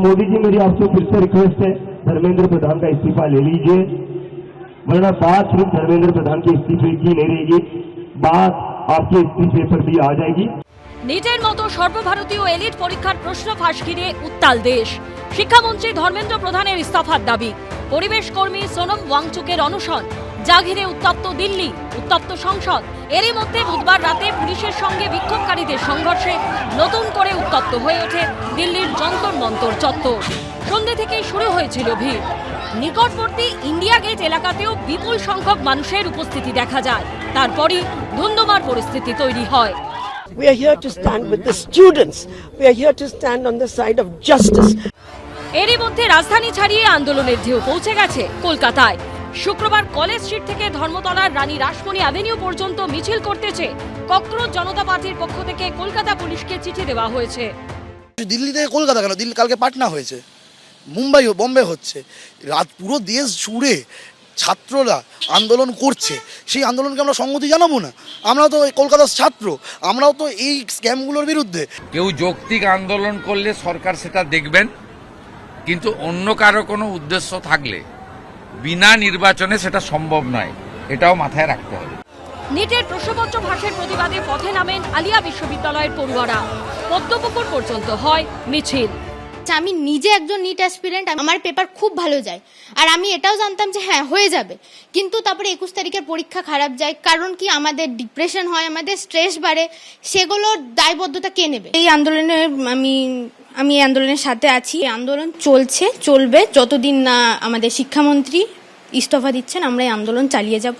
मोदी जी, मेरी आपसे फिर से रिक्वेस्ट है, धर्मेंद्र प्रधान का इस्तीफा ले लीजिए, वरना बात सिर्फ धर्मेंद्र प्रधान के इस्तीफे की नहीं रहेगी, बात आपके इस्तीफे पर भी आ जाएगी। নিটের মতো সর্বভারতীয় এলিট পরীক্ষার প্রশ্ন ফাঁস ঘিরে উত্তাল দেশ। শিক্ষামন্ত্রী ধর্মেন্দ্র প্রধানের ইস্তফার দাবি, পরিবেশ কর্মী সোনম ওয়াংচুকের অনশন, যা ঘিরে উত্তপ্ত দিল্লি, উত্তপ্ত সংসদ। এরই মধ্যে বুধবার রাতে পুলিশের সঙ্গে বিক্ষোভকারীদের সংঘর্ষে নতুন করে উত্তপ্ত হয়ে ওঠে দিল্লির যন্তর মন্তর চত্বর। সন্ধ্যে থেকেই শুরু হয়েছিল ভিড়। নিকটবর্তী ইন্ডিয়া গেট এলাকাতেও বিপুল সংখ্যক মানুষের উপস্থিতি দেখা যায়। তারপরই ধুন্ধুমার পরিস্থিতি তৈরি হয়। We are here to stand with the students. We are here to stand on the side of justice. এরই মধ্যে রাজধানী ছাড়িয়ে আন্দোলনের ঢেউ পৌঁছে গেছে কলকাতায়। শুক্রবার কলেজ স্ট্রিট থেকে ধর্মতলার রানী রাসমণি অ্যাভিনিউ পর্যন্ত মিছিল করতেছে ককরোচ জনতা পার্টির পক্ষ থেকে কলকাতা পুলিশকে চিঠি দেওয়া হয়েছে। দিল্লি থেকে কলকাতা কেন, দিল্লি কালকে পাটনা হয়েছে, মুম্বাই বোম্বে হচ্ছে, রাত পুরো দেশ জুড়ে ছাত্ররা আন্দোলন করছে। সেই আন্দোলনকে আমরা সংহতি জানাবো না? আমরা তো কলকাতার ছাত্র, আমরাও তো এই স্ক্যামগুলোর বিরুদ্ধে। কেউ যৌক্তিক আন্দোলন করলে সরকার সেটা দেখবেন, কিন্তু অন্য কারো কোনো উদ্দেশ্য থাকলে বিনা নির্বাচনে সেটা সম্ভব নয়, এটাও মাথায় রাখতে হবে। নিটের প্রশ্নপত্র ফাঁসের প্রতিবাদে পথে নামেন আলিয়া বিশ্ববিদ্যালয়ের পড়ুয়ারা। পদ্মপুকুর পর্যন্ত হয় মিছিল। আমি নিজে একজন নিট অ্যাসপিরেন্ট, আমার পেপার খুব ভালো যায়, আর আমি এটাও জানতাম যে হ্যাঁ হয়ে যাবে, কিন্তু তারপরে 21 তারিখের পরীক্ষা খারাপ যায়। কারণ কি, আমাদের ডিপ্রেশন হয়, আমাদের স্ট্রেস বাড়ে, সেগুলোর দায়বদ্ধতা কে নেবে? এই আন্দোলনে আমি এই আন্দোলনের সাথে আছি। আন্দোলন চলবে যতদিন না আমাদের শিক্ষামন্ত্রী ইস্তফা দিচ্ছেন, আমরা এই আন্দোলন চালিয়ে যাব।